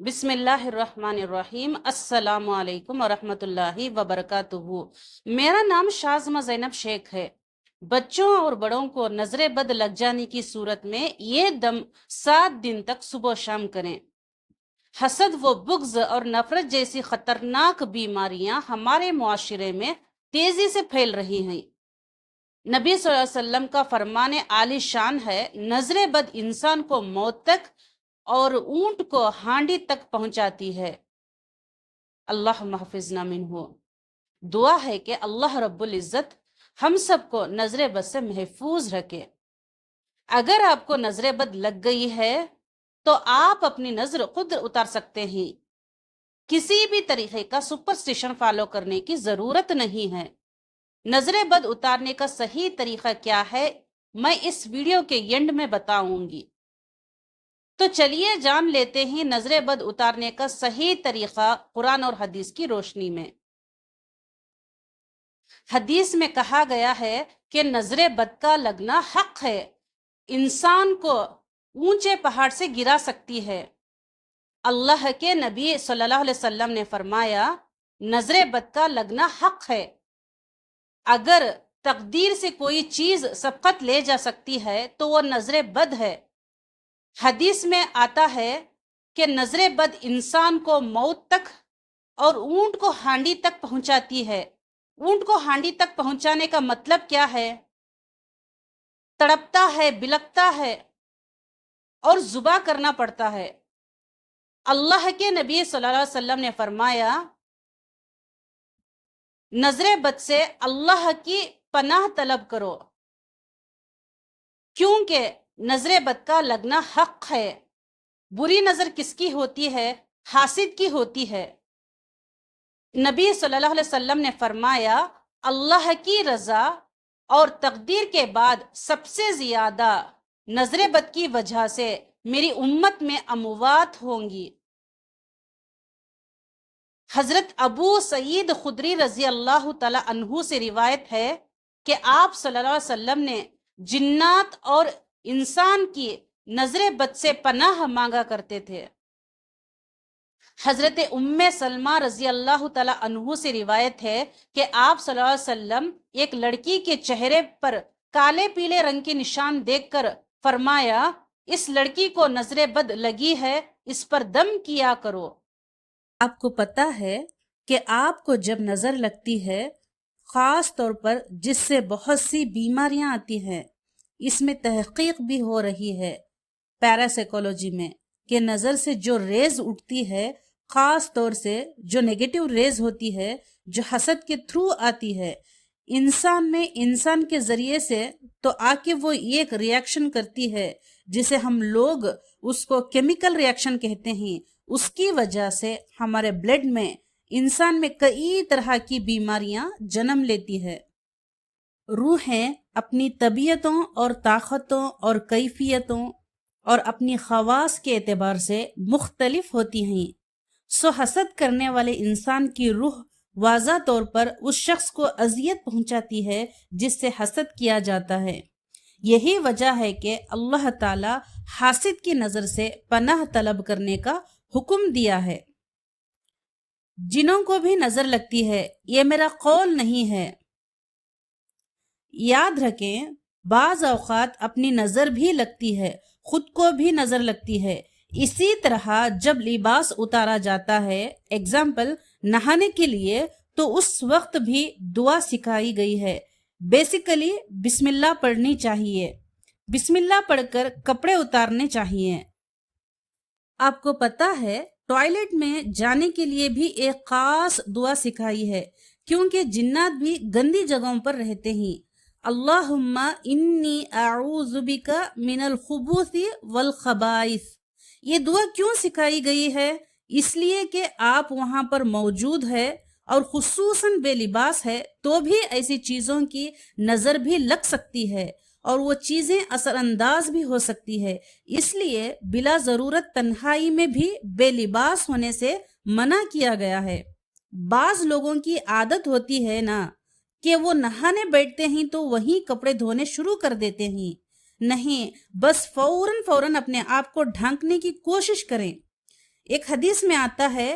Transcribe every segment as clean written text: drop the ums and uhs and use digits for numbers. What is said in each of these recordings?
بسم اللہ الرحمن الرحیم۔ السلام علیکم ورحمۃ اللہ وبرکاتہ۔ میرا نام شازمہ زینب شیخ ہے۔ بچوں اور بڑوں کو نظر بد لگ جانے کی صورت میں یہ دم 7 دن تک صبح و شام کریں۔ حسد و بغض اور نفرت جیسی خطرناک بیماریاں ہمارے معاشرے میں تیزی سے پھیل رہی ہیں۔ نبی صلی اللہ علیہ وسلم کا فرمان عالی شان ہے، نظر بد انسان کو موت تک اور اونٹ کو ہانڈی تک پہنچاتی ہے۔ اللہ محفظنا منہ۔ دعا ہے کہ اللہ رب العزت ہم سب کو نظر بد سے محفوظ رکھے۔ اگر آپ کو نظر بد لگ گئی ہے تو آپ اپنی نظر خود اتار سکتے ہیں۔ کسی بھی طریقے کا سپرسٹیشن فالو کرنے کی ضرورت نہیں ہے۔ نظر بد اتارنے کا صحیح طریقہ کیا ہے میں اس ویڈیو کے اینڈ میں بتاؤں گی۔ تو چلیے جان لیتے ہیں نظر بد اتارنے کا صحیح طریقہ قرآن اور حدیث کی روشنی میں۔ حدیث میں کہا گیا ہے کہ نظر بد کا لگنا حق ہے، انسان کو اونچے پہاڑ سے گرا سکتی ہے۔ اللہ کے نبی صلی اللہ علیہ وسلم نے فرمایا نظر بد کا لگنا حق ہے۔ اگر تقدیر سے کوئی چیز سبقت لے جا سکتی ہے تو وہ نظر بد ہے۔ حدیث میں آتا ہے کہ نظر بد انسان کو موت تک اور اونٹ کو ہانڈی تک پہنچاتی ہے۔ اونٹ کو ہانڈی تک پہنچانے کا مطلب کیا ہے؟ تڑپتا ہے، بلکتا ہے اور ذبح کرنا پڑتا ہے۔ اللہ کے نبی صلی اللہ علیہ وسلم نے فرمایا نظر بد سے اللہ کی پناہ طلب کرو، کیونکہ نظر بد کا لگنا حق ہے۔ بری نظر کس کی ہوتی ہے؟ حاسد کی ہوتی ہے۔ نبی صلی اللہ علیہ وسلم نے فرمایا اللہ کی رضا اور تقدیر کے بعد سب سے زیادہ نظر بد کی وجہ سے میری امت میں اموات ہوں گی۔ حضرت ابو سعید خدری رضی اللہ تعالی عنہ سے روایت ہے کہ آپ صلی اللہ علیہ وسلم نے جنات اور انسان کی نظر بد سے پناہ مانگا کرتے تھے۔ حضرت ام سلمہ رضی اللہ تعالی عنہ سے روایت ہے کہ آپ صلی اللہ علیہ وسلم ایک لڑکی کے چہرے پر کالے پیلے رنگ کے نشان دیکھ کر فرمایا اس لڑکی کو نظر بد لگی ہے، اس پر دم کیا کرو۔ آپ کو پتا ہے کہ آپ کو جب نظر لگتی ہے خاص طور پر جس سے بہت سی بیماریاں آتی ہیں، اس میں تحقیق بھی ہو رہی ہے پیراسائیکالوجی میں کہ نظر سے جو ریز اٹھتی ہے، خاص طور سے جو نیگیٹو ریز ہوتی ہے جو حسد کے تھرو آتی ہے انسان میں، انسان کے ذریعے سے تو آ کے وہ ایک ریاکشن کرتی ہے جسے ہم لوگ اس کو کیمیکل ریاکشن کہتے ہیں۔ اس کی وجہ سے ہمارے بلڈ میں، انسان میں کئی طرح کی بیماریاں جنم لیتی ہے۔ روحیں اپنی طبیعتوں اور طاقتوں اور کیفیتوں اور اپنی خواص کے اعتبار سے مختلف ہوتی ہیں۔ حسد کرنے والے انسان کی روح واضح طور پر اس شخص کو اذیت پہنچاتی ہے جس سے حسد کیا جاتا ہے۔ یہی وجہ ہے کہ اللہ تعالی حاسد کی نظر سے پناہ طلب کرنے کا حکم دیا ہے۔ جنوں کو بھی نظر لگتی ہے، یہ میرا قول نہیں ہے۔ یاد رکھیں بعض اوقات اپنی نظر بھی لگتی ہے، خود کو بھی نظر لگتی ہے۔ اسی طرح جب لباس اتارا جاتا ہے، ایگزامپل نہانے کے لیے، تو اس وقت بھی دعا سکھائی گئی ہے۔ بیسیکلی بسم اللہ پڑھنی چاہیے، بسم اللہ پڑھ کر کپڑے اتارنے چاہیے۔ آپ کو پتا ہے ٹوائلٹ میں جانے کے لیے بھی ایک خاص دعا سکھائی ہے، کیونکہ جنات بھی گندی جگہوں پر رہتے ہیں۔ اللہم انی اعوذ بک من الخبث والخبائث۔ یہ دعا کیوں سکھائی گئی ہے؟ اس لیے کہ آپ وہاں پر موجود ہے اور خصوصاً بے لباس ہے تو بھی ایسی چیزوں کی نظر بھی لگ سکتی ہے اور وہ چیزیں اثر انداز بھی ہو سکتی ہے۔ اس لیے بلا ضرورت تنہائی میں بھی بے لباس ہونے سے منع کیا گیا ہے۔ بعض لوگوں کی عادت ہوتی ہے نا کہ وہ نہانے بیٹھتے ہیں تو وہیں کپڑے دھونے شروع کر دیتے ہیں۔ نہیں، بس فوراً اپنے آپ کو ڈھانکنے کی کوشش کریں۔ ایک حدیث میں آتا ہے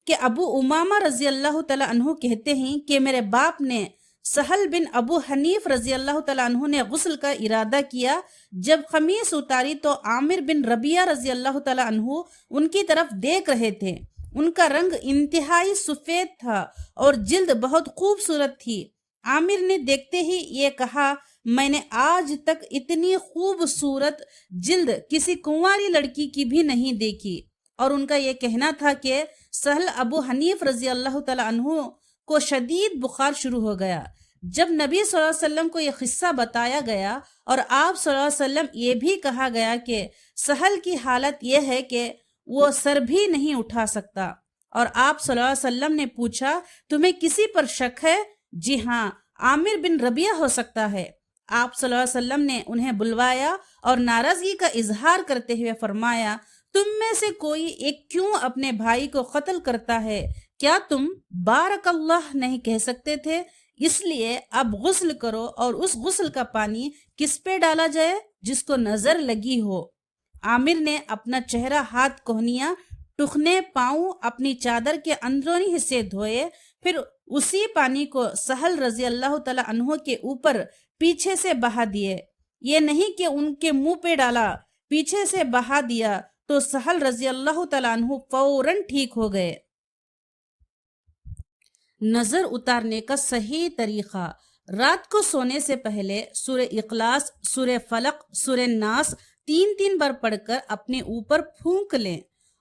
کہ ابو امامہ رضی اللہ تعالیٰ عنہ کہتے ہیں کہ میرے باپ نے سہل بن ابو حنیف رضی اللہ تعالیٰ عنہ نے غسل کا ارادہ کیا. جب قمیص اتاری تو عامر بن ربیعہ رضی اللہ تعالیٰ عنہ ان کی طرف دیکھ رہے تھے. ان کا رنگ انتہائی سفید تھا اور جلد بہت خوبصورت تھی. عامر نے دیکھتے ہی یہ کہا میں نے آج تک اتنی خوبصورت جلد کسی کنواری لڑکی کی بھی نہیں دیکھی. اور ان کا یہ کہنا تھا کہ سہل ابو حنیف رضی اللہ تعالیٰ عنہ کو شدید بخار شروع ہو گیا. جب نبی صلی اللہ علیہ وسلم کو یہ قصہ بتایا گیا اور آپ صلی اللہ علیہ وسلم یہ بھی کہا گیا کہ سہل کی حالت یہ ہے کہ وہ سر بھی نہیں اٹھا سکتا، اور آپ صلی اللہ علیہ وسلم نے پوچھا تمہیں کسی پر شک ہے؟ جی ہاں، عامر بن ربیعہ ہو سکتا ہے. آپ صلی اللہ علیہ وسلم نے انہیں بلوایا اور ناراضگی کا اظہار کرتے ہوئے فرمایا تم میں سے کوئی ایک کیوں اپنے بھائی کو قتل کرتا ہے؟ کیا تم بارک اللہ نہیں کہہ سکتے تھے؟ اس لیے اب غسل کرو اور اس غسل کا پانی کس پہ ڈالا جائے جس کو نظر لگی ہو. عامر نے اپنا چہرہ، ہاتھ، کوہنیاں، ٹخنے، پاؤں، اپنی چادر کے اندرونی حصے دھوئے، پھر اسی پانی کو سہل رضی اللہ تعالیٰ عنہ کے اوپر پیچھے سے بہا دیے. یہ نہیں کہ ان کے منہ پہ ڈالا، پیچھے سے بہا دیا تو سہل رضی اللہ تعالیٰ عنہ فوراً ٹھیک ہو گئے. نظر اتارنے کا صحیح طریقہ: رات کو سونے سے پہلے سورہ اخلاص، سورہ فلق، سورہ ناس 3 بار پڑھ کر اپنے اوپر پھونک لیں،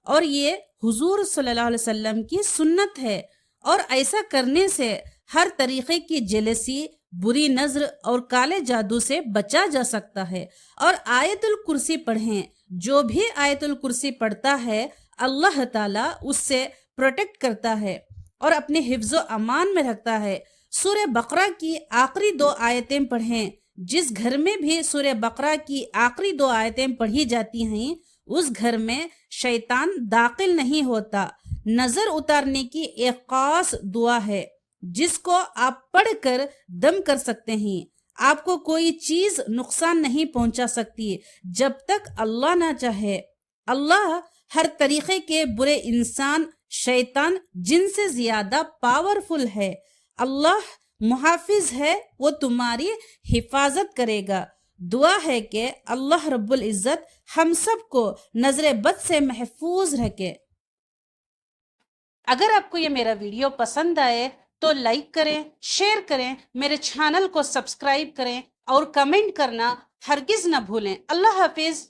اور یہ حضور صلی اللہ علیہ وسلم کی سنت ہے. اور ایسا کرنے سے ہر طریقے کی جیلسی، بری نظر اور کالے جادو سے بچا جا سکتا ہے. اور آیت الکرسی پڑھیں. جو بھی آیت الکرسی پڑھتا ہے اللہ تعالیٰ اس سے پروٹیکٹ کرتا ہے اور اپنے حفظ و امان میں رکھتا ہے. سورہ بقرہ کی آخری 2 آیتیں پڑھیں. جس گھر میں بھی سورہ بقرہ کی آخری 2 آیتیں پڑھی جاتی ہیں اس گھر میں شیطان داخل نہیں ہوتا. نظر اتارنے کی ایک خاص دعا ہے جس کو آپ پڑھ کر دم کر سکتے ہیں. آپ کو کوئی چیز نقصان نہیں پہنچا سکتی جب تک اللہ نہ چاہے. اللہ ہر طریقے کے برے انسان، شیطان، جن سے زیادہ پاورفل ہے. اللہ محافظ ہے، وہ تمہاری حفاظت کرے گا. دعا ہے کہ اللہ رب العزت ہم سب کو نظر بد سے محفوظ رکھے. اگر آپ کو یہ میرا ویڈیو پسند آئے تو لائک کریں، شیئر کریں، میرے چینل کو سبسکرائب کریں اور کمنٹ کرنا ہرگز نہ بھولیں. اللہ حافظ.